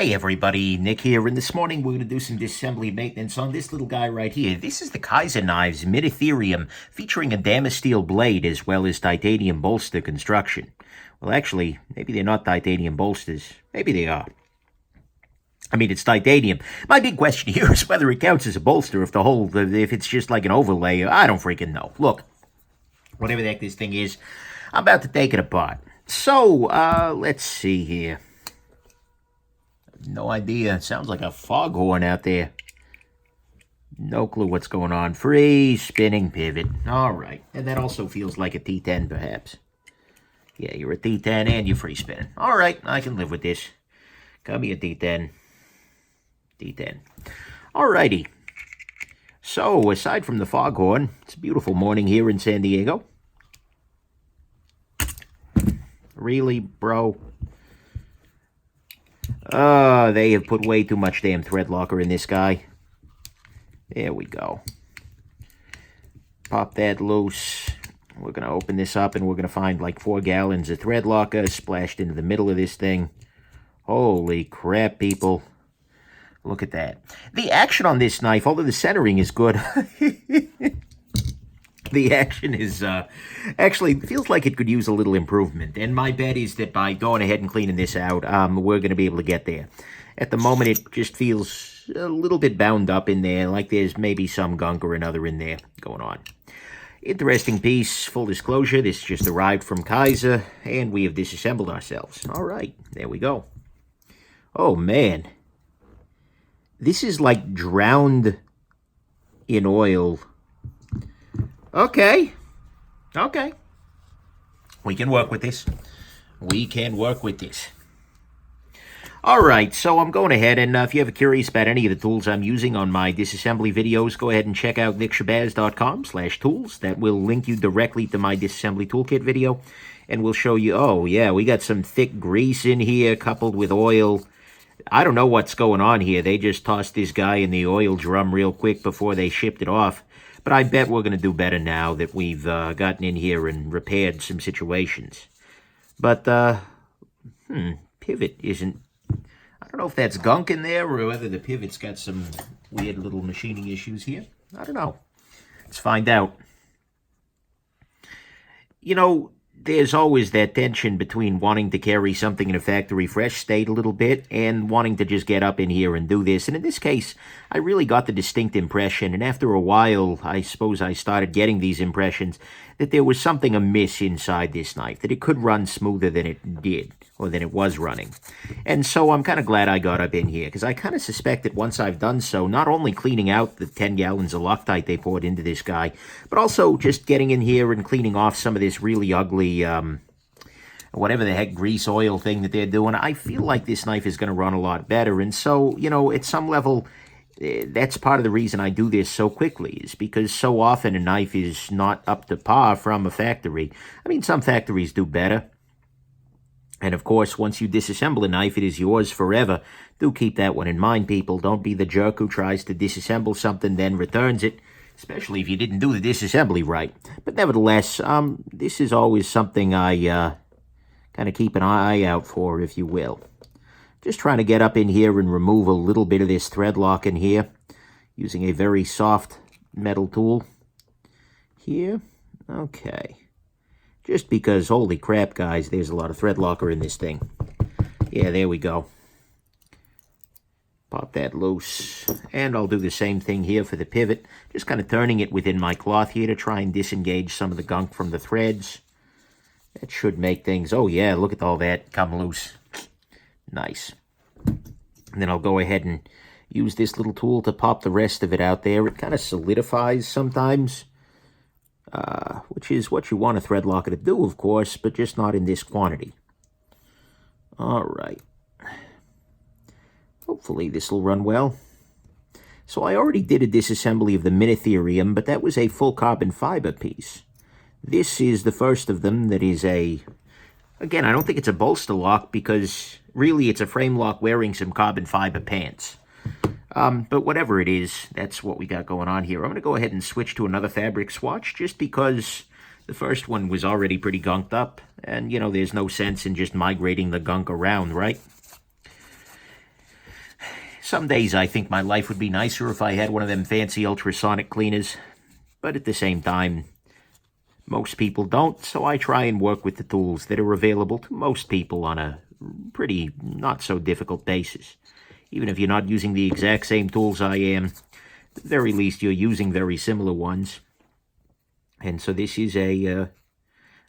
Hey everybody, Nick here, and this morning we're going to do some disassembly maintenance on this little guy right here. This is the Kizer Knives Minitherium, featuring a Damasteel blade as well as titanium bolster construction. Well, actually, maybe they're not titanium bolsters. Maybe they are. I mean, it's titanium. My big question here is whether it counts as a bolster, if it's just like an overlay. I don't freaking know. Look, whatever the heck this thing is, I'm about to take it apart. So, let's see here. No idea. It sounds like a foghorn out there. No clue what's going on. Free spinning pivot. All right. And that also feels like a T10, perhaps. Yeah, you're a T10 and you're free spinning. All right, I can live with this. Got me a T10. T10. All righty. So, aside from the foghorn, it's a beautiful morning here in San Diego. Really, bro? They have put way too much damn thread locker in this guy. There we go. Pop that loose. We're going to open this up and we're going to find like 4 gallons of thread locker splashed into the middle of this thing. Holy crap, people. Look at that. The action on this knife, although the centering is good, the action is, actually feels like it could use a little improvement. And my bet is that by going ahead and cleaning this out, we're going to be able to get there. At the moment, it just feels a little bit bound up in there, like there's maybe some gunk or another in there going on. Interesting piece. Full disclosure, this just arrived from Kizer, and we have disassembled ourselves. All right, there we go. Oh, man. This is like drowned in oil. Okay. Okay. We can work with this. We can work with this. All right, so I'm going ahead, and if you're ever curious about any of the tools I'm using on my disassembly videos, go ahead and check out nickshabazz.com/tools. That will link you directly to my disassembly toolkit video, and we'll show you, oh, yeah, we got some thick grease in here coupled with oil. I don't know what's going on here. They just tossed this guy in the oil drum real quick before they shipped it off. But I bet we're going to do better now that we've gotten in here and repaired some situations. But, pivot isn't... I don't know if that's gunk in there or whether the pivot's got some weird little machining issues here. I don't know. Let's find out. You know, there's always that tension between wanting to carry something in a factory fresh state a little bit and wanting to just get up in here and do this. And in this case, I really got the distinct impression, and after a while, I suppose I started getting these impressions, that there was something amiss inside this knife, that it could run smoother than it did, or than it was running. And so I'm kind of glad I got up in here, because I kind of suspect that once I've done so, not only cleaning out the 10 gallons of Loctite they poured into this guy, but also just getting in here and cleaning off some of this really ugly, whatever the heck grease oil thing that they're doing, I feel like this knife is going to run a lot better. And so, you know, at some level, that's part of the reason I do this so quickly, is because so often a knife is not up to par from a factory. I mean, some factories do better. And of course, once you disassemble a knife, it is yours forever. Do keep that one in mind, people. Don't be the jerk who tries to disassemble something, then returns it, especially if you didn't do the disassembly right. But nevertheless, this is always something I kind of keep an eye out for, if you will. Just trying to get up in here and remove a little bit of this thread lock in here, using a very soft metal tool. Here, okay. Just because, holy crap, guys, there's a lot of thread locker in this thing. Yeah, there we go. Pop that loose. And I'll do the same thing here for the pivot. Just kind of turning it within my cloth here to try and disengage some of the gunk from the threads. That should make things... Oh, yeah, look at all that come loose. Nice. And then I'll go ahead and use this little tool to pop the rest of it out there. It kind of solidifies sometimes, which is what you want a thread locker to do, of course, but just not in this quantity. All right. Hopefully this will run well. So I already did a disassembly of the Minitherium, but that was a full carbon fiber piece. This is the first of them that is a... Again, I don't think it's a bolster lock because really it's a frame lock wearing some carbon fiber pants. But whatever it is, that's what we got going on here. I'm going to go ahead and switch to another fabric swatch just because The first one was already pretty gunked up, and, you know, there's no sense in just migrating the gunk around, right? Some days I think my life would be nicer if I had one of them fancy ultrasonic cleaners, but at the same time, most people don't, so I try and work with the tools that are available to most people on a pretty not so difficult basis. Even if you're not using the exact same tools I am, at the very least you're using very similar ones. And so this is I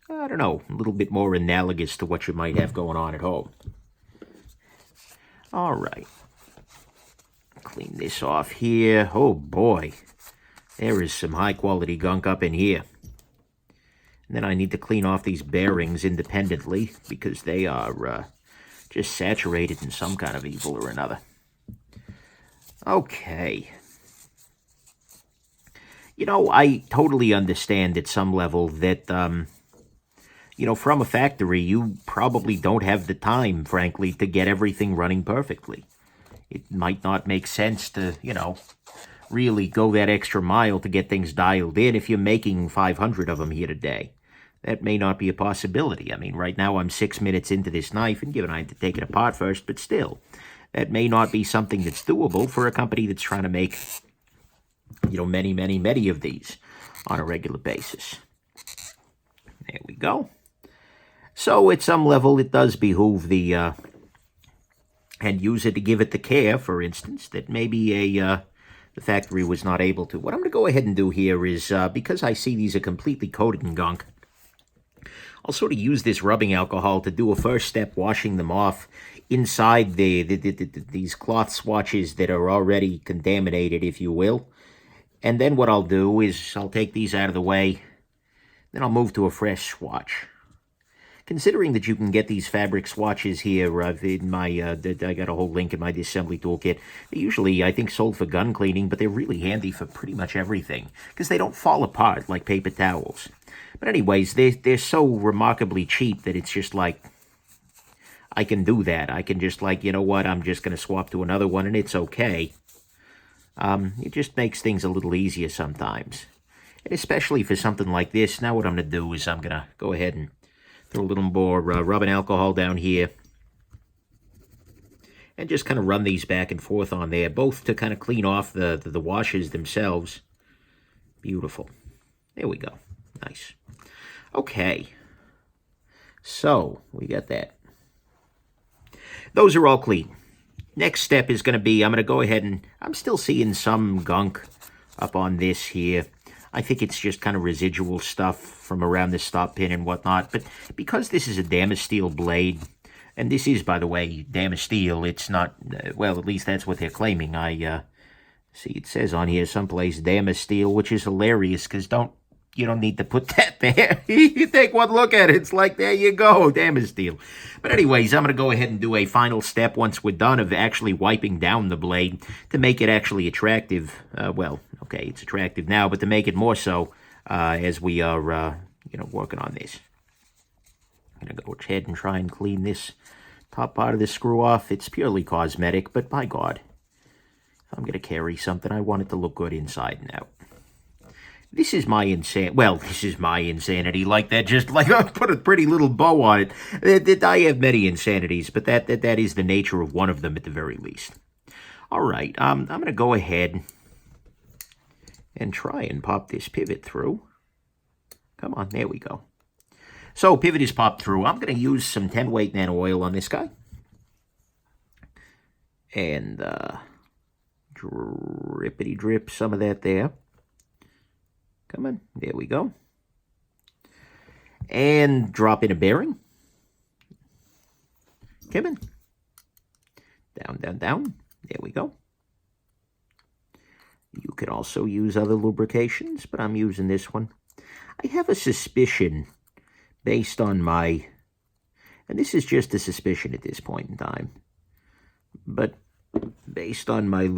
don't know, a little bit more analogous to what you might have going on at home. All right. Clean this off here. Oh boy, there is some high quality gunk up in here. And then I need to clean off these bearings independently because they are just saturated in some kind of evil or another. Okay. You know, I totally understand at some level that, you know, from a factory, you probably don't have the time, frankly, to get everything running perfectly. It might not make sense to, you know, really go that extra mile to get things dialed in if you're making 500 of them here today. That may not be a possibility. I mean, right now I'm 6 minutes into this knife, and given I had to take it apart first, but still, that may not be something that's doable for a company that's trying to make, you know, many, many, many of these on a regular basis. There we go. So at some level, it does behoove the end user to give it the care, for instance, that maybe the factory was not able to. What I'm going to go ahead and do here is, because I see these are completely coated in gunk, I'll sort of use this rubbing alcohol to do a first step washing them off inside these cloth swatches that are already contaminated, if you will. And then what I'll do is I'll take these out of the way, then I'll move to a fresh swatch. Considering that you can get these fabric swatches here, in my, I got a whole link in my disassembly toolkit. They're usually, I think, sold for gun cleaning, but they're really handy for pretty much everything, because they don't fall apart like paper towels. But anyways, they're so remarkably cheap that it's just like, I can do that. I can just like, you know what, I'm just going to swap to another one, and it's okay. It just makes things a little easier sometimes. And especially for something like this, now what I'm going to do is I'm going to go ahead and throw a little more rubbing alcohol down here. And just kind of run these back and forth on there, both to kind of clean off the washes themselves. Beautiful. There we go. Nice. Okay. So, we got that. Those are all clean. Next step is going to be, I'm going to go ahead and, I'm still seeing some gunk up on this here. I think it's just kind of residual stuff from around the stop pin and whatnot. But because this is a Damasteel blade, and this is, by the way, Damasteel, it's not, well, at least that's what they're claiming. See, it says on here someplace Damasteel, which is hilarious because you don't need to put that there. You take one look at it, it's like, there you go, Damasteel. But anyways, I'm going to go ahead and do a final step once we're done of actually wiping down the blade to make it actually attractive. Well, okay, it's attractive now, but to make it more so as we are, you know, working on this. I'm going to go ahead and try and clean this top part of this screw off. It's purely cosmetic, but by God, if I'm going to carry something, I want it to look good inside and out. This is my insanity, like that, just like I put a pretty little bow on it. I have many insanities, but that is the nature of one of them at the very least. All right, I'm going to go ahead and try and pop this pivot through. Come on, there we go. So, pivot is popped through. I'm going to use some 10-weight nano oil on this guy. And drippity drip some of that there. Come on, there we go. And drop in a bearing. Come on. Down, down, down. There we go. You could also use other lubrications, but I'm using this one. I have a suspicion based on my, and this is just a suspicion at this point in time, but based on my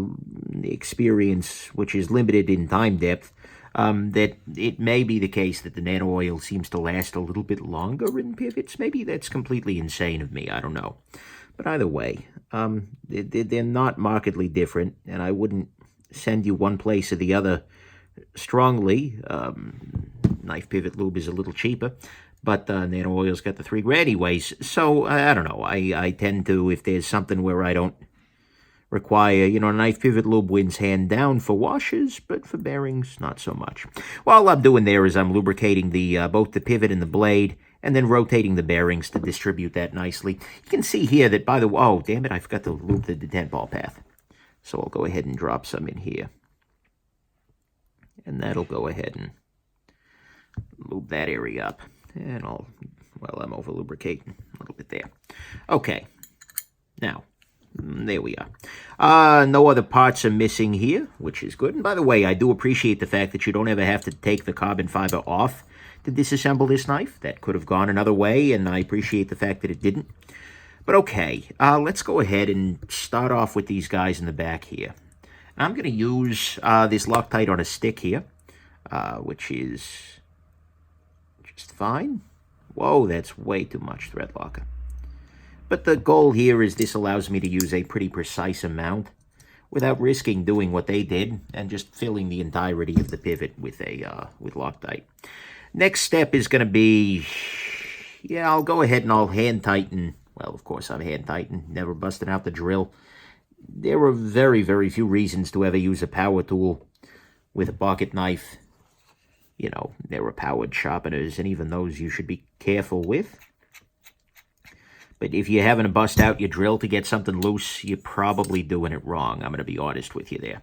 experience, which is limited in time depth, that it may be the case that the nano oil seems to last a little bit longer in pivots. Maybe that's completely insane of me. I don't know. But either way, they're not markedly different, and I wouldn't send you one place or the other strongly. Knife pivot lube is a little cheaper, but nano oil's got the 3 grand anyways. So, I don't know. I tend to, if there's something where I don't require, you know, knife pivot lube wins hand down for washers, but for bearings, not so much. Well, all I'm doing there is I'm lubricating the both the pivot and the blade, and then rotating the bearings to distribute that nicely. You can see here that, by the way, oh, damn it, I forgot to lube the detent ball path. So I'll go ahead and drop some in here. And that'll go ahead and lube that area up. And I'm over lubricating a little bit there. Okay, now, there we are. No other parts are missing here, which is good. And by the way, I do appreciate the fact that you don't ever have to take the carbon fiber off to disassemble this knife. That could have gone another way, and I appreciate the fact that it didn't. But okay, let's go ahead and start off with these guys in the back here. I'm going to use this Loctite on a stick here, which is just fine. Whoa, that's way too much thread locker. But the goal here is this allows me to use a pretty precise amount without risking doing what they did and just filling the entirety of the pivot with Loctite. Next step is going to be, yeah, I'll go ahead and I'll hand tighten. Well, of course, I'm hand tighten, never busting out the drill. There are very, very few reasons to ever use a power tool with a pocket knife. You know, there are powered sharpeners, and even those you should be careful with. But if you're having to bust out your drill to get something loose, you're probably doing it wrong. I'm going to be honest with you there.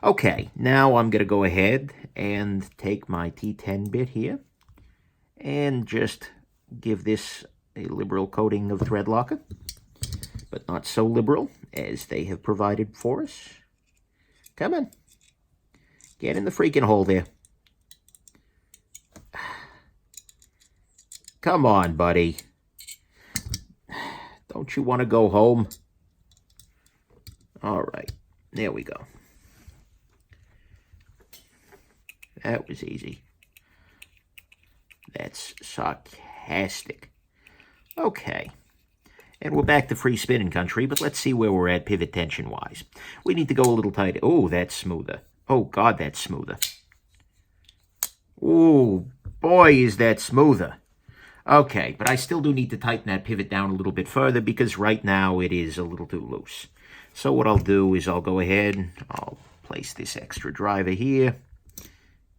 Okay, now I'm going to go ahead and take my T10 bit here and just give this a liberal coating of thread locker, but not so liberal as they have provided for us. Come on. Get in the freaking hole there. Come on, buddy. Don't you want to go home? All right, there we go. That was easy. That's sarcastic. Okay, and we're back to free spinning country, but let's see where we're at pivot tension-wise. We need to go a little tighter. Oh, that's smoother. Oh, God, that's smoother. Oh, boy, is that smoother. Okay, but I still do need to tighten that pivot down a little bit further because right now it is a little too loose. So what I'll do is I'll go ahead, I'll place this extra driver here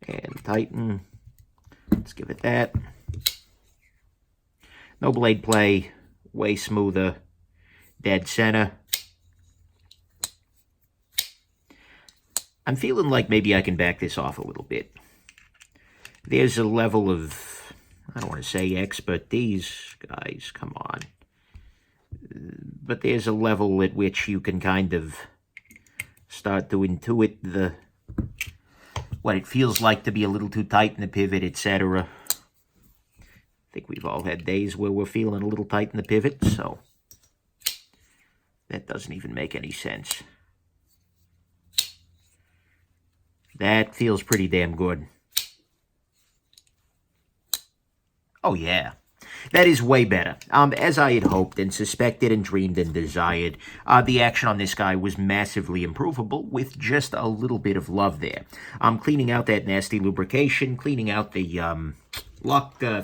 and tighten. Let's give it that. No blade play, way smoother, dead center. I'm feeling like maybe I can back this off a little bit. There's a level of, I don't want to say expertise, guys, come on. But there's a level at which you can kind of start to intuit what it feels like to be a little too tight in the pivot, etc. I think we've all had days where we're feeling a little tight in the pivot, so that doesn't even make any sense. That feels pretty damn good. Oh, yeah. That is way better. As I had hoped and suspected and dreamed and desired, the action on this guy was massively improvable with just a little bit of love there. Cleaning out that nasty lubrication, cleaning out the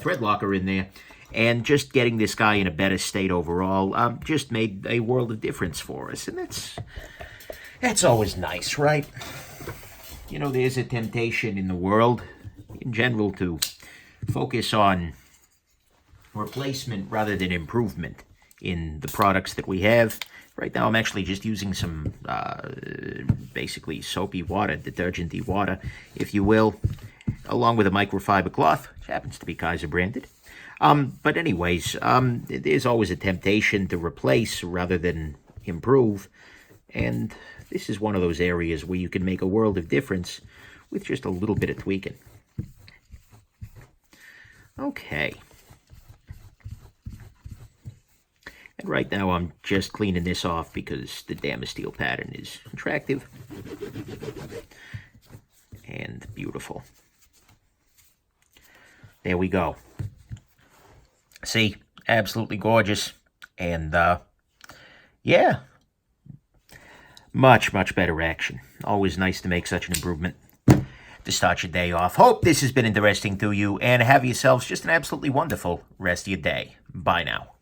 thread locker in there, and just getting this guy in a better state overall just made a world of difference for us. And that's always nice, right? You know, there's a temptation in the world, in general, to focus on replacement rather than improvement in the products that we have. Right now I'm actually just using some basically soapy water, detergenty water, if you will, along with a microfiber cloth, which happens to be Kizer branded. But anyways, there's always a temptation to replace rather than improve, and this is one of those areas where you can make a world of difference with just a little bit of tweaking. Okay. And right now I'm just cleaning this off because the Damasteel pattern is attractive and beautiful. There we go. See, absolutely gorgeous. And yeah, much, much better action. Always nice to make such an improvement to start your day off. Hope this has been interesting to you, and have yourselves just an absolutely wonderful rest of your day. Bye now.